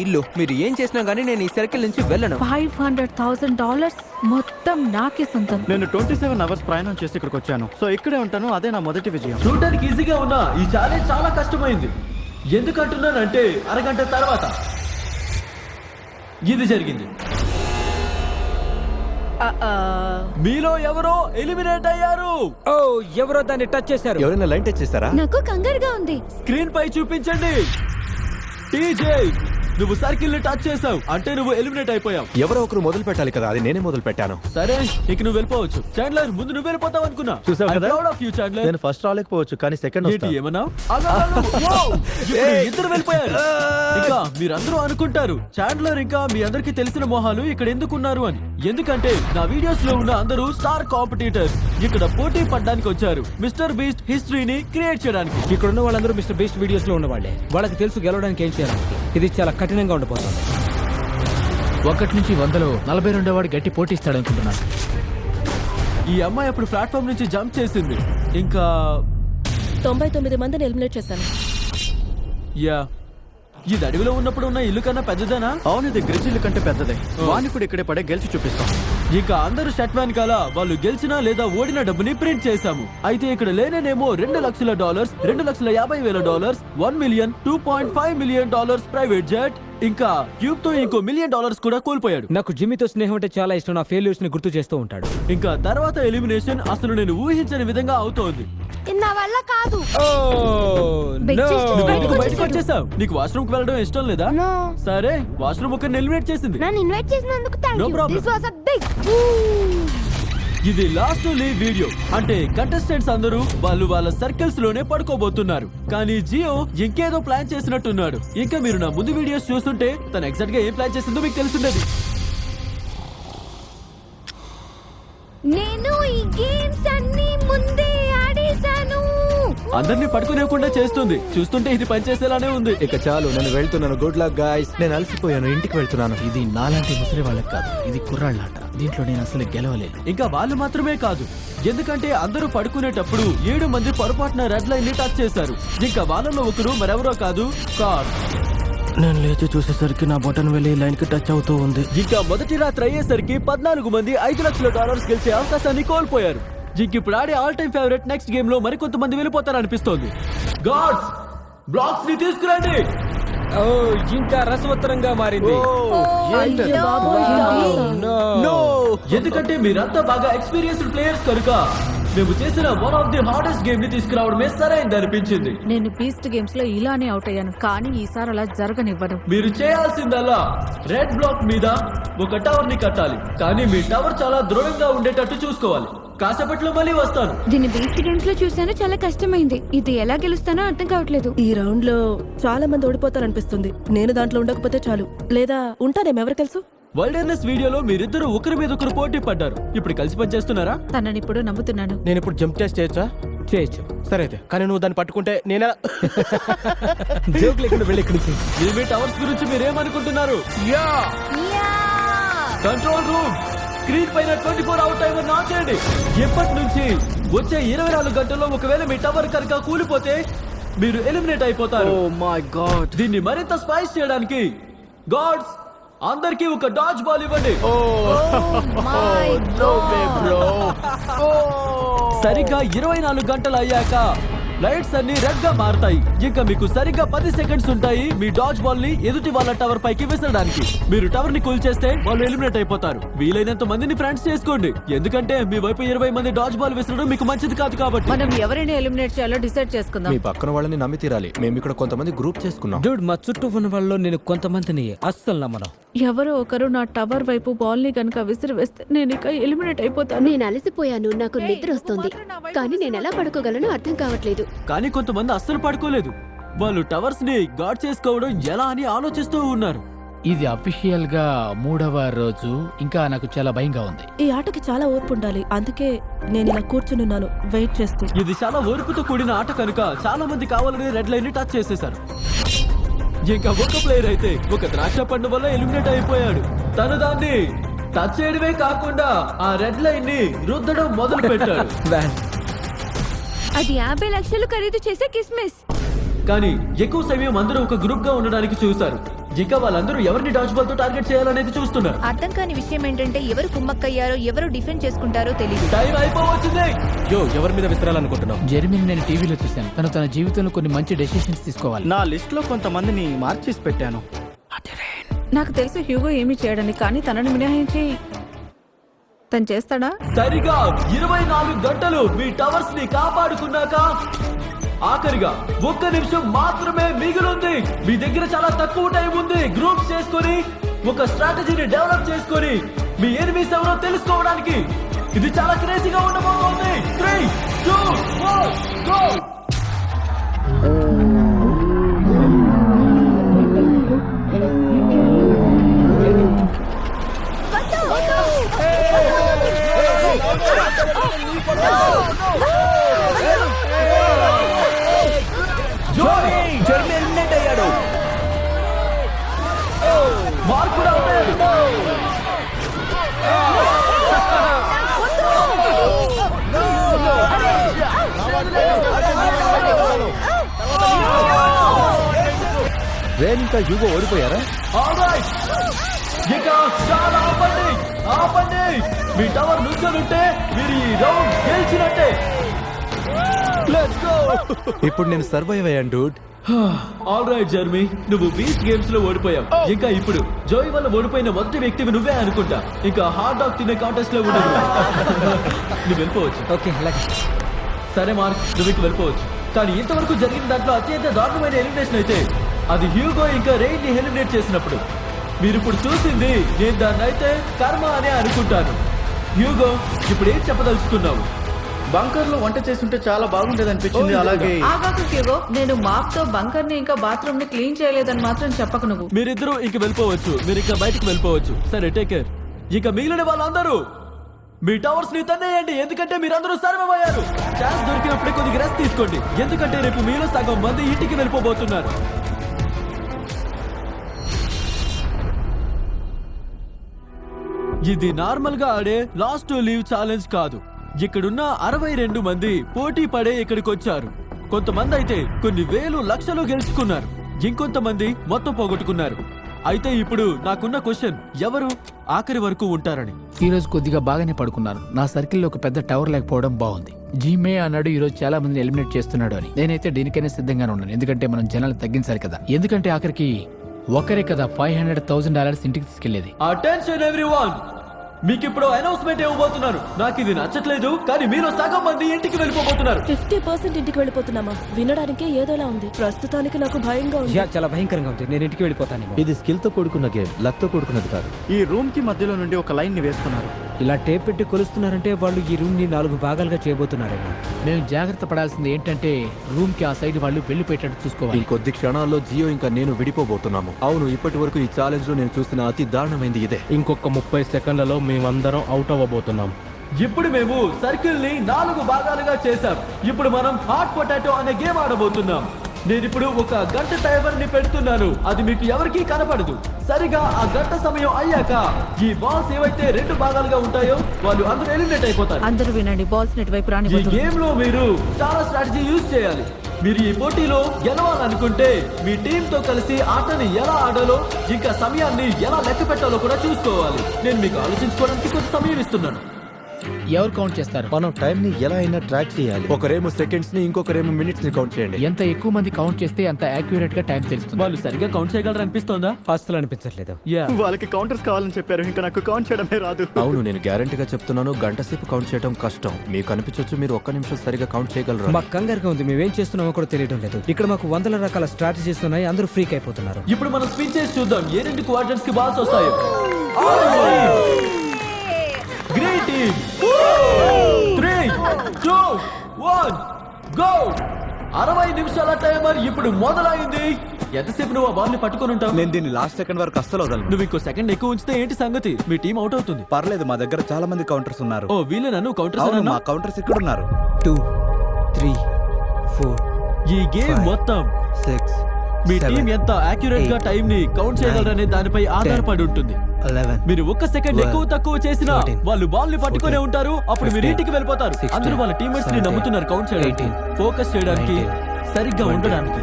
ఇల్లు మీరు ఏం చేసినా గానీ నేను ఈ సర్కిల్ నుంచి వెళ్ళను. $500,000 మొత్తం నాకే సొంతం. నేను 27 అవర్స్ ప్రయాణం చేసి ఇక్కడికి వచ్చాను. సో ఇక్కడే ఉంటాను. అదే నా మొదటి విజయం. చూడడానికి ఈజీగా ఉన్నా ఈ ఛాలెంజ్ చాలా కష్టమైంది. ఎందుకంటున్నానంటే అరగంట తర్వాత ఇది జరిగింది. మీలో ఎవరో ఎలిమినేట్ అయ్యారు. ఓ ఎవరో దాన్ని టచ్ చేశారు. ఎవరైనా లైన్ టచ్ చేస్తారా? నాకు కంగారుగా ఉంది. స్క్రీన్ పై చూపించండి. టీజే, నువ్వు సర్కిల్ ని టచ్ చేసావు అంటే నువ్వు ఎలిమినేట్ అయిపోయావు. ఎవరో ఒకరు మొదలు పెట్టాలి కదా, అది నేనే మొదలు పెట్టాను. సరే ఇక నువ్వు వెళ్ళిపోవచ్చు. చాండ్లర్, ముందు నువ్వు వెళ్ళిపోతావు అనుకున్నా. చూసావు కదా? Proud of you Chandler. నేను ఫస్ట్ రాలేకపోవచ్చు కానీ సెకండ్ ఏంటి ఏమన్నావు? ఇద్దరు వెళ్ళిపోయారు. ఇంకా మీరందరూ అనుకుంటారు చాండ్లర్ ఇంకా మీ అందరికి తెలిసిన మొహాలు ఇక్కడ ఎందుకున్నారు అని. ఎందుకంటే నా వీడియోస్ లో ఉన్న అందరూ స్టార్ కాంపిటీటర్స్ ఇక్కడ పోటీ పడడానికి వచ్చారు. మిస్టర్ బీస్ట్ హిస్టరీని క్రియేట్ చేయడానికి. ఇక్కడ ఉన్న వాళ్ళందరూ మిస్టర్ బీస్ట్ వీడియోస్ లో ఉన్న వాళ్ళే. వాళ్ళకి తెలుసు గెలవడానికి ఏం చేయాలి. ఇది చాలా కఠినంగా ఉండిపోతుంది. 1 నుంచి 100లో 42వ వాడు గట్టి పోటీస్తాడు అనుకుంటున్నాను. ఈ అమ్మాయి అప్పుడు ప్లాట్ఫామ్ నుంచి జంప్ చేసింది. ఇంకా 99 మందిని ఎలిమినేట్ చేశాను. యా, ఇది అడవిలో ఉన్నప్పుడు ఉన్న ఇల్లు కన్నా పెద్దదేనా? అవును, ఇది గ్రిజిల్ కంటే పెద్దదే. వాణి కూడా ఇక్కడే పడే గెలిచి చూపిస్తాం. ఇక అందరూ షట్ వెనకాల వాళ్ళు గెలిచినా లేదా ఓడిన డబ్బుని ప్రింట్ చేశాము. అయితే ఇక్కడ లేనేమో $2,00,000, $2,50,000, $1 మిలియన్, $2.5 మిలియన్ ప్రైవేట్ జెట్, ఇంకా క్యూబ్ తో ఇంకో $1 మిలియన్ కూడా కోల్పోయాడు. నాకు జిమ్మితో స్నేహం అంటే చాలా ఇష్టం. నా ఫెయిల్యూర్స్ ని గుర్తు చేస్తూ ఉంటాడు. ఇంకా తర్వాత ఎలిమినేషన్ అసలు నేను ఊహించని విధంగా అవుతోంది. నా వల్ల కాదు. నువ్వు బయటకు వచ్చేసావు. నీకు వాష్రూమ్ కి వెళ్ళడం ఇష్టం లేదా? సరే, వాష్రూమ్ ఒకరిని ఎలిమినేట్ చేసింది. నన్ను ఇన్వైట్ చేసినందుకు No problem. This was a big ఇది లాస్ట్ లీవ్ వీడియో. అంటే కంటెస్టెంట్స్ అందరూ వాళ్ళ సర్కిల్స్ లోనే పడుకోబోతున్నారు. కానీ జియో ఇంకేదో ప్లాన్ చేసినట్టున్నాడు. ఇంకా మీరు నా ముందు వీడియోస్ చూస్తుంటే తను ఎగ్జాక్ట్ గా ఏం ప్లాన్ చేసిందో మీకు తెలుసుండేది. నేను ఈ గేమ్స్ అన్ని ముందే ఆడేశాను. అందరినీ పడుకునేకుండా చేస్తుంది. చూస్తుంటే ఇది పనిచేసేలానే ఉంది. ఇక చాలు, నేను వెళ్తున్నాను. Good luck guys. నేను అలసిపోయాను, ఇంటికి వెళ్తున్నాను. ఇది నాలాంటి ముసలి వాళ్ళకి కాదు, ఇది కుర్రాళ్ళాట. దీంట్లో నేను అసలు గెలవలేదు. ఇంకా వాళ్ళు మాత్రమే కాదు, ఎందుకంటే అందరూ పడుకునేటప్పుడు 7 మంది పొరపాటున రెడ్ లైన్ ని టచ్ చేశారు. ఇంకా వాళ్ళలో ఒకరు మరెవరో కాదు, కార్డ్. నేను లేచి చూసేసరికి నా బటన్ వెళ్ళి లైన్ కి టచ్ అవుతూ ఉంది. ఇంకా మొదటి రాత్రి అయ్యేసరికి 14 మంది $5,00,000 గెలిచే అవకాశాన్ని కోల్పోయారు. ఇప్పుడు ఆడే all time favourite next game లో మరికొంతమంది వెళ్ళిపోతారనిపిస్తోంది. గాడ్స్, బ్లాక్స్ ని తీసుకురండి. ఓ ఇంకా రసవత్తరంగా మారింది. No! ఎందుకంటే మీరంతా బాగా ఎక్స్పీరియన్స్డ్ ప్లేయర్స్ కనుక మేము చేసిన one of the hardest game ని తీసుకురావడమే సరైంది అనిపించింది. నేను బీస్ట్ గేమ్స్ లో ఇలానే అవుట్ అయ్యాను, కానీ ఈసారి అలా జరగనివ్వను. మీరు చేయాల్సిందల్లా రెడ్ బ్లాక్ మీద ఒక టవర్ ని కట్టాలి. కానీ మీ టవర్ చాలా దృఢంగా ఉండేటట్టు చూసుకోవాలి. కాసేపట్లో మళ్ళీ వస్తాను. దీన్ని బీస్ట్ గేమ్స్ లో చూసాను, చాలా కష్టమైంది. ఇది ఎలా గెలుస్తానో అర్థం కావట్లేదు. ఈ రౌండ్ లో చాలా మంది ఓడిపోతారనిపిస్తుంది. నేను దాంట్లో ఉండకపోతే చాలు, లేదా ఉంటానేమో, ఎవరు తెలుసు. వైల్డర్నెస్ వీడియోలో మీరిద్దరు ఒకరి మీద ఒకరు పోటీ పడ్డారు. ఇప్పుడు కలిసి పనిచేస్తున్నారా? తనని ఇప్పుడు నమ్ముతున్నాను. నేను ఇప్పుడు జంప్ టెస్ట్ చేయొచ్చా? చేయొచ్చు. సరే అయితే, కానీ నువ్వు దాన్ని పట్టుకుంటే నేను జోక్ లేకుండా వెళ్ళి ఇక్కడి నుంచి. మీ టవర్స్ గురించి మీరేమనుకుంటున్నారు? కంట్రోల్ రూమ్ స్క్రీన్ పైన 24 అవర్ టైమర్ ఆన్ చేయండి. ఎప్పటి నుంచి వచ్చే 24 గంటల్లో ఒకవేళ మీ టవర్ కనుక కూలిపోతే మీరు ఎలిమినేట్ అయిపోతారు. Oh my God. దీన్ని మరింత స్పైస్ చేయడానికి గాడ్స్ అందరికీ ఒక డాజ్ బాల్ ఇవ్వండి. సరిగ్గా 24 గంటలు అయ్యాక లైట్స్ అన్ని రెడ్ గా మారుతాయి. ఇంకా మీకు సరిగ్గా 10 సెకండ్స్ ఉంటాయి మీ డాజ్ బాల్ ని ఎదుటి వాళ్ళ టవర్ పైకి విసరడానికి. మీరు టవర్ ని కూల్ చేస్తే వాళ్ళు ఎలిమినేట్ అయిపోతారు. వీలైనంత మందిని ఫ్రెండ్స్ చేసుకోండి, ఎందుకంటే మీ వైపు 20 మంది డాజ్ బాల్ విసరడం మీకు మంచిది కాదు కాబట్టి. మనం ఎవరిని ఎలిమినేట్ చేయాలో డిసైడ్ చేసుకుందాం. మీ పక్కన వాళ్ళని నమ్మి తీరాలి. మేము ఇక్కడ కొంతమంది గ్రూప్ చేసుకున్నాం. డూడ్, మా చుట్టూ ఉన్న వాళ్ళలో నేను కొంతమందిని అస్సలు నమ్మను. ఎవరో ఒకరు నా టవర్ వైపు బాల్ ని కనుక విసిరివేస్తే నేను ఇక ఎలిమినేట్ అయిపోతాను. నేను అలసిపోయాను, నాకు నిద్ర వస్తుంది, కానీ నేను ఎలా పడుకోగలను అర్థం కావట్లేదు. కానీ కొంతమంది అస్సలు పడుకోలేదు. వాళ్ళు టవర్స్ ని గార్డ్ చేసుకోవడం ఎలా అని ఆలోచిస్తూ ఉన్నారు. ఇది అఫీషియల్ గా 3వ రోజు. ఇంకా నాకు చాలా భయంగా ఉంది. ఈ ఆటకి చాలా ఓర్పు ఉండాలి, అందుకే నేను ఇలా కూర్చున్నాను వెయిట్ చేస్తూ. ఇది చాలా ఓర్పుతో కూడిన ఆట కనుక చాలా మంది కావాలని రెడ్ లైన్ ని టచ్ చేసేశారు. ఇంకా ఒక ప్లేయర్ అయితే ఒక ద్రాక్ష పండు వల్ల ఎలిమినేట్ అయిపోయాడు. తను దాన్ని టచ్ చేయడమే కాకుండా ఆ రెడ్ లైన్ ని రుద్దడం మొదలు పెట్టాడు. అది 50 లక్షలు ఖరీదు చేసే కిస్మిస్. కానీ ఎక్కువ సమయం అందరూ ఒక గ్రూప్ గా ఉండడానికి చూశారు. ఇంకా వాళ్ళందరూ ఎవరిని డాచ్ బాల్ తో టార్గెట్ చేయాలనేది చూస్తున్నారు. అర్థం కాని విషయం ఏంటంటే ఎవరు కుమ్మక్కయ్యారో ఎవరు డిఫెండ్ చేసుకుంటారో తెలియదు. టైం అయిపోవచ్చింది. ఎవరి మీద విసిరాలనుకుంటున్నావు? జెర్మీని నేను టీవీలో చూశాను. తను తన జీవితంలో కొన్ని మంచి డెసిషన్స్ తీసుకోవాలి. నా లిస్ట్ లో కొంతమందిని మార్చేసి పెట్టాను. నాకు తెలుసు హ్యూగో ఏమీ చేయడని, కానీ తనని మినహాయించి తను చేస్తాడా? సరిగా 24 గంటలు మీ టవర్స్ ని కాపాడుకున్నాక ఆఖరిగా 1 నిమిషం మాత్రమే మిగిలింది. మీ దగ్గర చాలా తక్కువ టైం ఉంది. గ్రూప్ చేసుకొని ఒక స్ట్రాటజీని డెవలప్ చేసుకొని మీ ఎనిమిస్ ఎవరో తెలుసుకోవడానికి. ఇది చాలా క్రేజీగా ఉండబోతోంది. 3, 2, 1 గో. జర్మీ ఎలిమినేట్ అయ్యాడు. మార్క్ కూడా అవుతాడు. రేన్ ఇంకా హ్యూగో ఓడిపోయారా? Alright. ఇక చాలా ఆపండి. మీ టవర్ నుంచోనుంటే మీరు ఈ రౌండ్ గెలిచినట్టే. Let's go. ఇప్పుడు నేను సర్వైవ్ అయ్యాను డూడ్. ఆల్రైట్ జర్మీ, నువ్వు బీచ్ గేమ్స్ లో ఓడిపోయావు. ఇంకా ఇప్పుడు జోయ్ వల్ల ఓడిపోయిన మొదటి వ్యక్తివి నువ్వే అనుకుంటా. ఇంకా హాట్ డాగ్ తినే కాంటెస్ట్ లో ఉండదు. నువ్వు వెళ్ళిపోవచ్చు. ఓకే అలాగే. సరే మార్క్, నువ్వు ఇంక వెళ్ళిపోవచ్చు. కానీ ఇంతవరకు జరిగిన దాంట్లో అత్యంత దారుణమైన ఎలిమినేషన్ అయితే అది హ్యూగో ఇంకా రెయిన్ ని ఎలిమినేట్ చేసినప్పుడు. మీరు ఇప్పుడు చూసింది నేను దాన్ని అయితే కర్మ అనే అనుకుంటాను. హ్యూగో, ఇప్పుడు ఏం చెప్పదలుచుకున్నావు? బంకర్ లో వంట చేస్తుంటే చాలా బాగుండేది అనిపించింది. అలాగే ఆగాకు హ్యూగో, నేను మాప్ తో బంకర్ ని ఇంకా బాత్రూమ్ ని క్లీన్ చేయలేదని మాత్రం చెప్పకు నువ్వు. మీరిద్దరూ ఇంక వెళ్ళిపోవచ్చు. మీరు ఇంకా బయటకు వెళ్ళిపోవచ్చు. సరే, టేక్ కేర్. ఇక మిగిలిన వాళ్ళందరూ మీ టవర్స్ ని తన్నేయండి, ఎందుకంటే మీరందరూ సర్వైవ్ అయ్యారు. ఛాన్స్ దొరికినప్పుడే కొద్దిగా రెస్ట్ తీసుకోండి, ఎందుకంటే రేపు మీలో సగం మంది ఇంటికి వెళ్ళిపోబోతున్నారు. ఇది నార్మల్ గా ఆడే లాస్ట్ టు లీవ్ ఛాలెంజ్ కాదు. ఇక్కడున్న 62 మంది పోటీ పడే ఇక్కడికి వచ్చారు. కొంతమంది అయితే కొన్ని వేలు లక్షలు గెలుచుకున్నారు, ఇంకొంతమంది మొత్తం పోగొట్టుకున్నారు. అయితే ఇప్పుడు నాకున్న క్వశ్చన్, ఎవరు ఆఖరి వరకు ఉంటారని. ఈ రోజు కొద్దిగా బాగానే పడుకున్నారు. నా సర్కిల్లో ఒక పెద్ద టవర్ లేకపోవడం బాగుంది. జీమే అన్నాడు ఈ రోజు చాలా మందిని ఎలిమినేట్ చేస్తున్నాడు అని. నేనైతే దీనికైనా సిద్ధంగానే ఉన్నాను, ఎందుకంటే మనం జనాలు తగ్గించాలి కదా. ఎందుకంటే ఆఖరికి ఒకరే కదా $500,000 ఇంటికి తీసుకెళ్లేది. అటెన్షన్ ఎవ్రీవన్, మీకు ఇప్పుడు అనౌన్స్మెంట్ ఇవ్వబోతున్నారు. నాకు ఇది నచ్చట్లేదు, కానీ మీలో సగం మంది ఇంటికి వెళ్ళిపోబోతున్నారు. 50% ఇంటికి వెళ్ళిపోతున్నామా? వినడానికే ఏదోలా ఉంది. ప్రస్తుతానికి నాకు భయంగా ఉంది. చాలా భయంకరంగా ఉంది. నేను ఇంటికి వెళ్ళిపోతాను. ఇది స్కిల్ తో కూడుకున్న గేమ్, లక్ తో కూడుకున్నది కాదు. ఈ రూమ్ కి మధ్యలో నుండి ఒక లైన్ ని వేస్తున్నారు. ఇలా టేప్ పెట్టి కొలుస్తున్నారంటే వాళ్ళు ఈ రూమ్ ని 4 భాగాలుగా చేయబోతున్నారేమో. మేము జాగ్రత్త పడాల్సింది ఏంటంటే రూమ్ కి ఆ సైడ్ వాళ్ళు వెళ్ళిపోయేటట్టు చూసుకోవాలి. ఇంకొద్ది క్షణాల్లో జియో ఇంకా నేను విడిపోబోతున్నాము. అవును, ఇప్పటి వరకు ఈ ఛాలెంజ్ లో నేను చూసిన అతి దారుణమైంది ఇదే. ఇంకొక 30 సెకండ్లలో మేమందరం అవుట్ అవ్వబోతున్నాం. ఇప్పుడు మేము సర్కిల్ ని 4 భాగాలుగా చేశాం. ఇప్పుడు మనం హాట్ పొటాటో అనే గేమ్ ఆడబోతున్నాం. నేను ఇప్పుడు ఒక గంట టైమర్ ని పెడుతున్నాను, అది మీకు ఎవరికీ కనపడదు. సరిగా ఆ గంట సమయం అయ్యాక ఈ బాల్స్ ఏవైతే 2 భాగాలుగా ఉంటాయో వాళ్ళు అందరూ ఎలిమినేట్ అయిపోతారు. అందరూ వినండి, బాల్స్ నెట్ వైపు ఈ రానివ్వద్దు. గేమ్ లో మీరు చాలా స్ట్రాటజీ యూజ్ చేయాలి. మీరు ఈ పోటీలో గెలవాలనుకుంటే మీ టీమ్ తో కలిసి ఆటని ఎలా ఆడాలో ఇంకా సమయాన్ని ఎలా లెక్క పెట్టాలో కూడా చూసుకోవాలి. నేను మీకు ఆలోచించుకోవడానికి కొంత సమయం ఇస్తున్నాను. ఎవరు కౌంట్ చేస్తారు? మనం టైం ని ఎలా అయినా ట్రాక్ చేయాలి. ఒకరేమో సెకండ్స్ ని, ఇంకొకరేమో మినిట్స్ ని కౌంట్ చేయండి. ఎంత ఎక్కువ మంది కౌంట్ చేస్తే అంత యాక్యురేట్ గా టైం తెలుస్తుంది. వాళ్ళు సరిగా కౌంట్ చేయగలరు అనిపిస్తోందా? అస్సలు అనిపించట్లేదు. వాళ్ళకి కౌంటర్స్ కావాలని చెప్పారు, ఇంకా నాకు కౌంట్ చేయడమే రాదు. అవును, నేను గ్యారంటీగా చెప్తున్నాను, గంట సేపు కౌంట్ చేయడం కష్టం. మీకు అనిపించవచ్చు మీరు 1 నిమిషం సరిగా కౌంట్ చేయగలరు. మాకు కంగారుగా ఉంది, మేమేం చేస్తున్నామో కూడా తెలియడం లేదు. ఇక్కడ మాకు 100 రకాల స్ట్రాటజీస్ ఉన్నాయి, అందరూ ఫ్రీక్ అయిపోతున్నారు. ఇప్పుడు మనం స్పిన్ చేసి చూద్దాం ఏ 2 క్వార్టర్స్ కి బాల్స్ వస్తాయో. Great team. 3, 2, 1 గో. 60 నిమిషాల టైమర్ ఇప్పుడు మొదలైంది. ఎంతసేపు నువ్వు ఆ బాల్ ని పట్టుకొని ఉంటావు? నేను దీన్ని లాస్ట్ సెకండ్ వరకు అస్సలు వదలను. నువ్వు ఇంకో సెకండ్ ఎక్కువ ఉంచితే ఏంటి సంగతి? మీ టీం అవుట్ అవుతుంది. పర్లేదు, మా దగ్గర చాలా మంది కౌంటర్స్ ఉన్నారు. ఓ వీళ్ళే నన్ను కౌంటర్స్ అవును, అన్నా? మా కౌంటర్స్ ఇక్కడ ఉన్నారు. 2, 3, 4, ఈ గేమ్ 5, మొత్తం 6, మీ 7, టీం ఎంత యాక్యురేట్ గా 8, టైం ని కౌంట్ చేయగలరనే దానిపై ఆధారపడి ఉంటుంది. 11. మీరు 1 సెకండ్ 12, ఎక్కువ తక్కువ చేసినా 13, వాళ్ళు బాల్ ని పట్టుకునే 14, ఉంటారు. అప్పుడు మీరు 15, ఇంటికి వెళ్ళిపోతారు. 16, అందరూ వాళ్ళ టీమ్మేట్స్ ని 17, నమ్ముతున్నారు కౌంట్ చేయడానికి, 18, ఫోకస్ చేయడానికి, 19, సరిగ్గా 20, ఉండడానికి.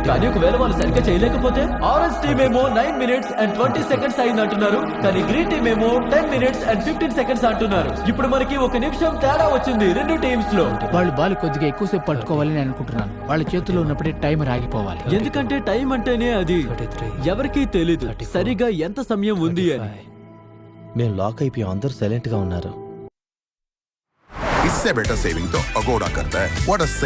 కానీ ఒకవేళ వాళ్ళు సరిగ్గా చేయలేకపోతే ఆరెంజ్ టీమ్ ఏమో 9 minutes and 20 seconds అయింది అంటున్నారు, కానీ గ్రీన్ టీమ్ ఏమో 10 minutes and 15 seconds అంటున్నారు. ఇప్పుడు మనకి 1 నిమిషం తేడా వచ్చింది రెండు టీమ్స్ లో. వాళ్ళు బాల్ కొద్దిగా ఎక్కువసేపు పట్టుకోవాలని నేను అనుకుంటున్నాను. వాళ్ళ చేతిలో ఉన్నప్పుడే టైమర్ ఆగిపోవాలి. ఎందుకంటే టైం అంటేనే అది ఎవరికీ తెలీదు సరిగా ఎంత సమయం ఉంది అని. మేము లాక్ అయిపోయాం, అందరూ సైలెంట్ గా ఉన్నారు. इससे बेटर सेविंग तो अगोड़ा करता है. What a